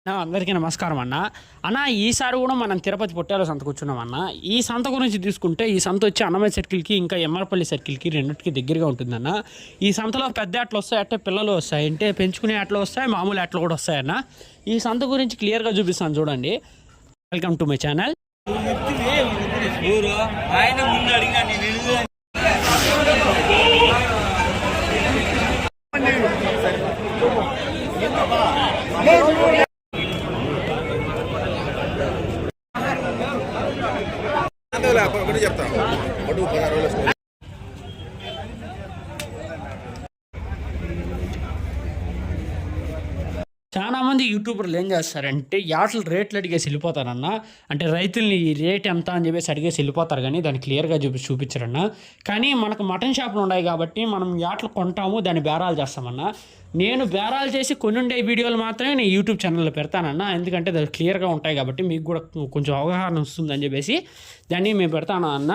అందరికీ నమస్కారం అన్న. ఈసారి కూడా మనం తిరుపతి పొట్టేల సంత కూర్చున్నాం అన్న. ఈ సంత గురించి తీసుకుంటే ఈ సంత వచ్చి అన్నమయ్య సర్కిల్కి ఇంకా ఎమ్మరపల్లి సర్కిల్కి రెండింటికి దగ్గరగా ఉంటుందన్న. ఈ సంతలో పెద్ద ఆటలు వస్తాయి, అంటే పిల్లలు వస్తాయి, అంటే పెంచుకునే ఆటలు వస్తాయి, మామూలు ఆటలు కూడా వస్తాయన్న. ఈ సంత గురించి క్లియర్గా చూపిస్తాను చూడండి. Welcome to my channel. చాలా మంది యూట్యూబర్లు ఏం చేస్తారంటే యాటలు రేట్లు అడిగేసి వెళ్ళిపోతారన్న. అంటే రైతుల్ని ఈ రేట్ ఎంత అని చెప్పేసి అడిగేసి వెళ్ళిపోతారు, కానీ దాన్ని క్లియర్గా చూపించారన్న. కానీ మనకు మటన్ షాపులు ఉన్నాయి కాబట్టి మనం యాటలు కొంటాము, దాన్ని బేరాలు చేస్తామన్న. నేను బేరాలు చేసి కొన్ని ఉండే వీడియోలు మాత్రమే నేను యూట్యూబ్ ఛానల్లో పెడతానన్న. ఎందుకంటే దాన్ని క్లియర్గా ఉంటాయి కాబట్టి మీకు కూడా కొంచెం అవగాహన వస్తుందని చెప్పేసి దాన్ని మేము పెడతాను అన్న.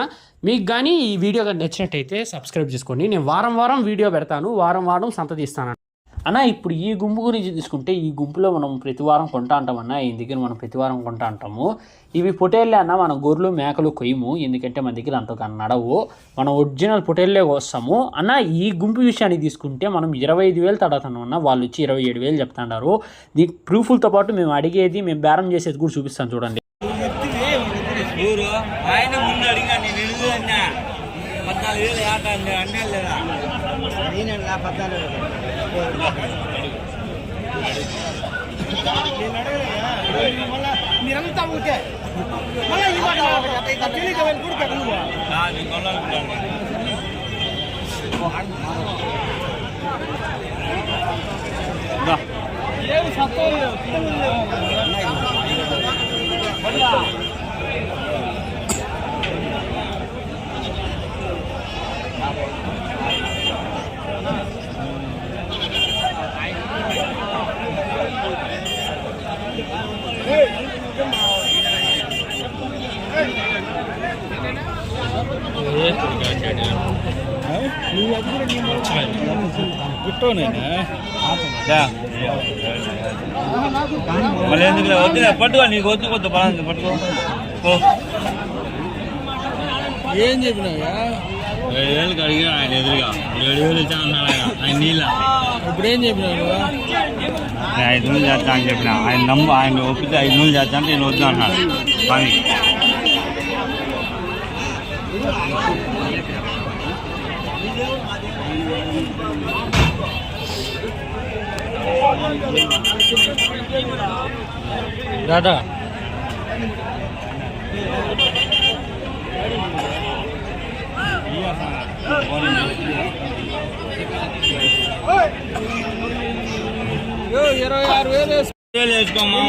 మీకు కానీ ఈ వీడియో కానీ నచ్చినట్టయితే సబ్స్క్రైబ్ చేసుకోండి. నేను వారం వీడియో పెడతాను, వారం సంత తీస్తాను అన్న. ఇప్పుడు ఈ గుంపు గురించి తీసుకుంటే ఈ గుంపులో మనం ప్రతివారం కొంటా అంటామన్నా. ఈ దగ్గర మనం ప్రతివారం కొంటా అంటాము. ఇవి పొటేళ్ళే అన్న. మనం గొర్రెలు మేకలు కొయ్యము, ఎందుకంటే మన దగ్గర అంతగా నడవు. మనం ఒరిజినల్ పొటేళ్ళే వస్తాము అన్న. ఈ గుంపు విషయానికి తీసుకుంటే మనం 25,000 తడతాను అన్న. వాళ్ళు వచ్చి 27,000 చెప్తున్నారు. దీనికి ప్రూఫ్లతో పాటు మేము అడిగేది, మేము బేరం చేసేది కూడా చూపిస్తాను చూడండి. మీరంతా ఊటే మళ్ళీ ఎందుకు వద్దు పట్టుకో, నీకు వద్దు కొద్ది బలం పట్టుకో. ఏం చెప్పినావా? 7,000 అడిగిన ఆయన ఎదురుగా 7,000 ఇచ్చా అన్నాడు ఆయన నీళ్ళ. ఇప్పుడు ఏం చెప్పినావు? 5,000 చేస్తా అని చెప్పిన. ఆయన ఒప్పితే 5,000 చేస్తా అంటే నేను వద్దు అన్నాడు. కానీ దాదా వేసుకోమా.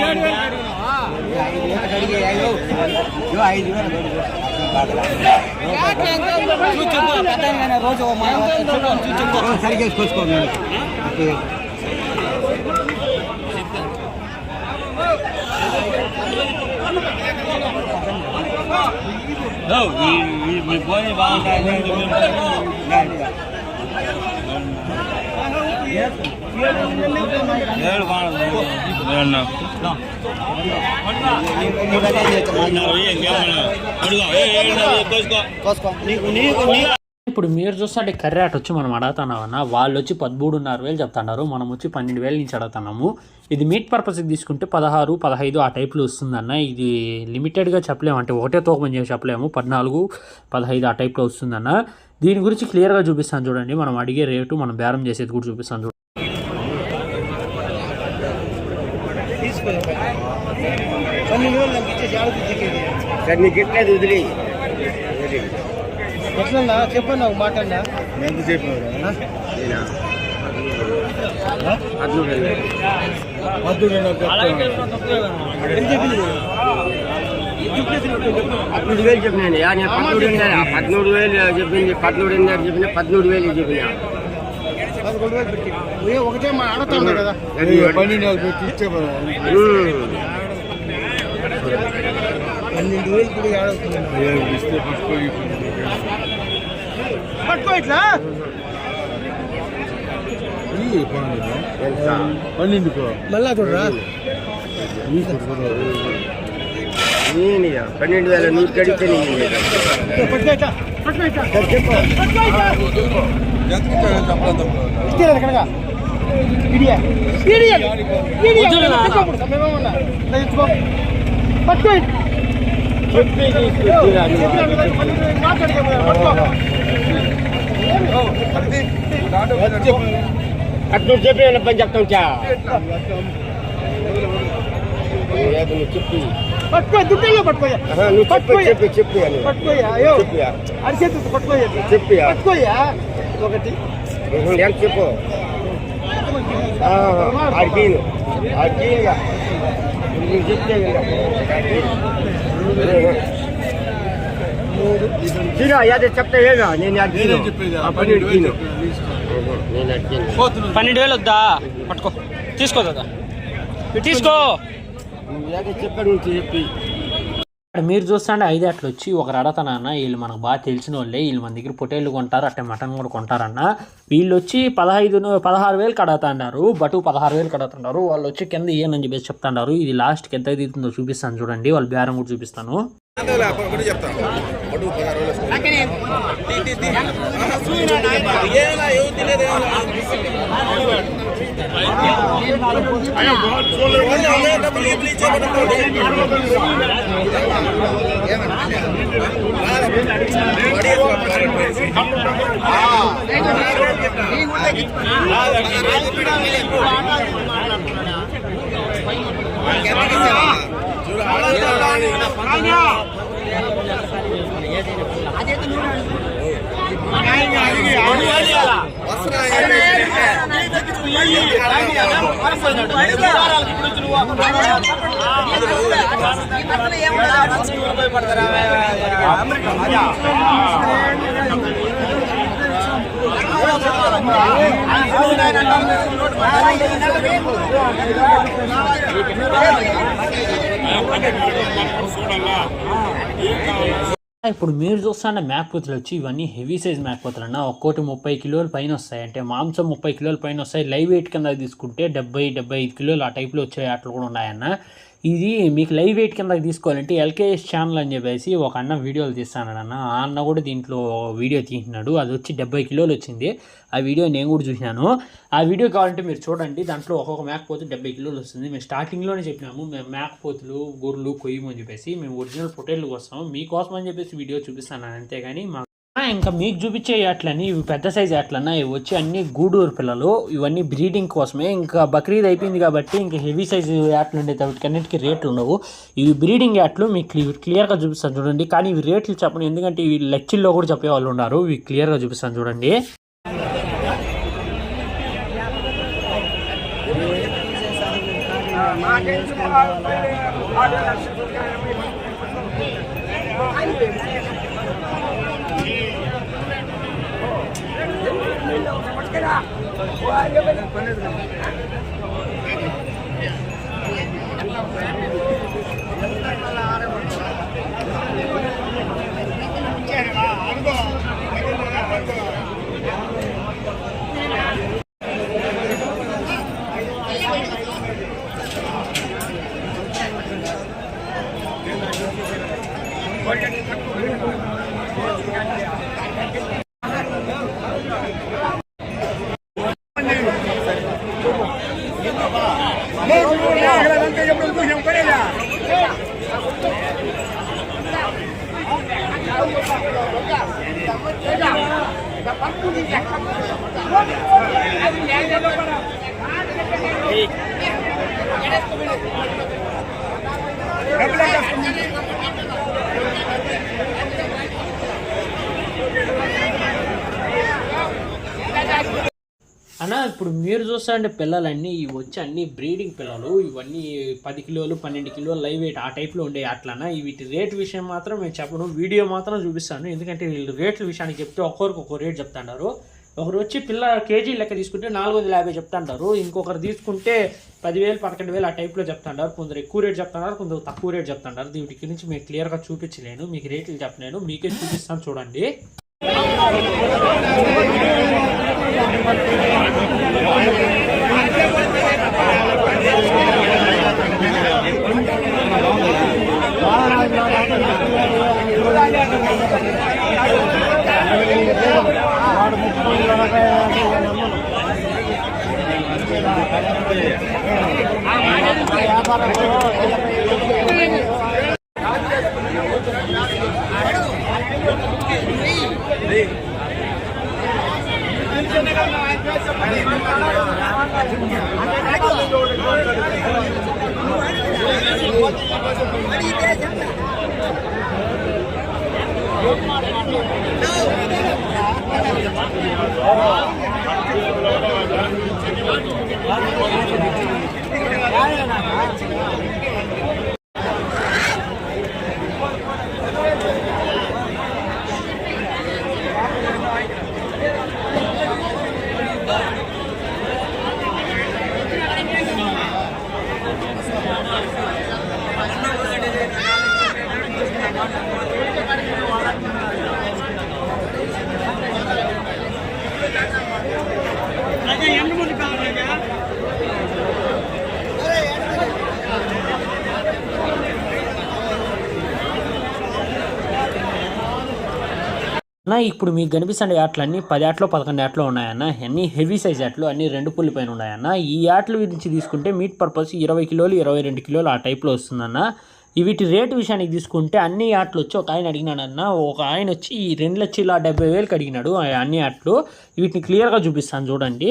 రోజు సరిగేసుకో. మీ పోయి బాగుంటుంది. ఇప్పుడు మీరు చూస్తే కర్రీ ఆట వచ్చి మనం అడుగుతున్నామన్నా. వాళ్ళు వచ్చి 13,500 చెప్తున్నారు, మనం వచ్చి 12,000 నుంచి అడుగుతున్నాము. ఇది మీట్ పర్పస్కి తీసుకుంటే 16, 15 ఆ టైప్లో వస్తుందన్న. ఇది లిమిటెడ్గా చెప్పలేము, అంటే ఒకటే తోకమని చెప్పి చెప్పలేము. 14, 15 ఆ టైప్లో వస్తుందన్న. దీని గురించి క్లియర్గా చూపిస్తాను చూడండి. మనం అడిగే రేటు, మనం బేరం చేసేది కూడా చూపిస్తాను చూడండి. ఎట్లా చెప్పండి, ఒక మాట అన్నా. ఎంత చెప్పినా చెప్పినాను. 13,000 చెప్పింది, 13,000 చెప్పిన, 13,000 చెప్పిన. ఒకటే ఆడతాను కదా. 12,000 కూడా ఆడవుతుంది. పట్టుకో ఇట్లా 12 మళ్ళా చూడరా. నేనయ్యా 12,000 నువ్వు కడితే అట్లా చెప్పి పని చెప్తాం చా చెప్పి పట్టుకో దుడ్డల్లో పట్టుకోయా చెప్పి చెప్పి పట్టుకోయా అరిచేతు పట్టుకోయా చెప్పి పట్టుకోయా ఒకటి ఎంత చెప్పు అడిగిను చెప్తే అదే చెప్తే ఏగా నేను అడిగిను 12,000 వద్దా పట్టుకో తీసుకో దాదా తీసుకో చెప్పాడు చెప్పి మీరు చూస్తుంటే 5 అట్లా వచ్చి ఒకరు అడతానన్న వీళ్ళు మనకు బాగా తెలిసిన వాళ్ళే వీళ్ళు మన దగ్గర పొటేళ్ళు కొంటారు అట్టే మటన్ కూడా కొంటారన్న వీళ్ళు వచ్చి 16,000 కడతాండారు బటు 16,000 కడతాండారు వాళ్ళు వచ్చి కింద ఇయ్యనని చెప్పేసి చెప్తాండారు ఇది లాస్ట్కి ఎంత తీస్తుందో చూపిస్తాను చూడండి వాళ్ళు బేరం కూడా చూపిస్తాను ఇప్పుడు మీరు చూస్తున్న మేకపోతులు వచ్చి ఇవన్నీ హెవీ సైజ్ మేకపోతులు అన్న ఒక్కోటి 30 కిలోల పైన వస్తాయి అంటే మాంసం 30 కిలోల పైన వస్తాయి లైవ్ వెయిట్ కింద తీసుకుంటే 70-75 కిలోలు ఆ టైప్లో వచ్చే అట్లు కూడా ఉన్నాయన్న ఇది మీకు లైవ్ వెయిట్ కింద తీసుకోవాలంటే ఎల్కేఎస్ ఛానల్ అని చెప్పేసి ఒక అన్న వీడియోలు తీస్తానన్న ఆ అన్న కూడా దీంట్లో వీడియో తీసినాడు అది వచ్చి 70 కిలోలు వచ్చింది ఆ వీడియో నేను కూడా చూసినాను ఆ వీడియో కావాలంటే మీరు చూడండి దాంట్లో ఒక్కొక్క మేకపోతు 70 కిలోలు వస్తుంది మేము స్టార్టింగ్లోనే చెప్పినాము మేము మేకపోతులు గొర్రెలు కొయ్యము అని చెప్పేసి మేము ఒరిజినల్ పొటేళ్ళు వస్తాము మీకోసం అని చెప్పేసి వీడియో చూపిస్తాను అంతేగాని ఇంకా మీకు చూపించే అట్లని ఇవి పెద్ద సైజు అట్లన్నా ఇవి వచ్చి అన్ని గూడూరు పిల్లలు ఇవన్నీ బ్రీడింగ్ కోసమే ఇంకా బక్రీద్ అయిపోయింది కాబట్టి ఇంకా హెవీ సైజు యాట్లు ఉండేది వాటికన్నిటికీ రేట్లు ఉండవు ఇవి బ్రీడింగ్ యాట్లు మీకు క్లియర్గా చూపిస్తాను చూడండి కానీ ఇవి రేట్లు చెప్పను ఎందుకంటే ఇవి లెక్చిల్లో కూడా చెప్పే వాళ్ళు ఉన్నారు ఇవి క్లియర్గా చూపిస్తాను చూడండి అన్న ఇప్పుడు మీరు చూస్తారంటే పిల్లలన్నీ ఇవి వచ్చి అన్ని బ్రీడింగ్ పిల్లలు ఇవన్నీ 10 కిలోలు 12 కిలోలు లైవ్ వెయిట్ ఆ టైప్లో ఉండే అట్లనా వీటి రేట్ విషయం మాత్రం నేను చెప్పను వీడియో మాత్రం చూపిస్తాను ఎందుకంటే వీళ్ళు రేట్ల విషయానికి చెప్తే ఒక్కొక్కరికి ఒక్కో రేట్ చెప్తాంటారు ఒకరు వచ్చి పిల్ల కేజీ లెక్క తీసుకుంటే 450 చెప్తాంటారు ఇంకొకరు తీసుకుంటే 10,000 11,000 ఆ టైప్లో చెప్తాంటారు కొందరు ఎక్కువ రేట్ చెప్తున్నారు కొందరు తక్కువ రేట్ చెప్తాంటారు వీటి గురించి మీకు క్లియర్గా చూపించలేను మీకు రేట్లు చెప్పలేను మీకే చూపిస్తాను చూడండి అన్న ఇప్పుడు మీకు కనిపిస్తున్న యాట్లు అన్ని 10 యాట్లు 11 యాట్లు ఉన్నాయన్న. అన్ని హెవీ సైజ్ యాట్లు, అన్ని 2 పుల్లి పైన ఉన్నాయన్న. ఈ యాట్ల గురించి తీసుకుంటే మీట్ పర్పస్ 20 కిలోలు 22 కిలోలు ఆ టైప్లో వస్తుందన్న. వీటి రేటు విషయానికి తీసుకుంటే అన్ని యాట్లు వచ్చి ఒక ఆయన అడిగినాడన్న. ఒక ఆయన వచ్చి 2,70,000కి అడిగినాడు అన్ని యాట్లు. వీటిని క్లియర్గా చూపిస్తాను చూడండి.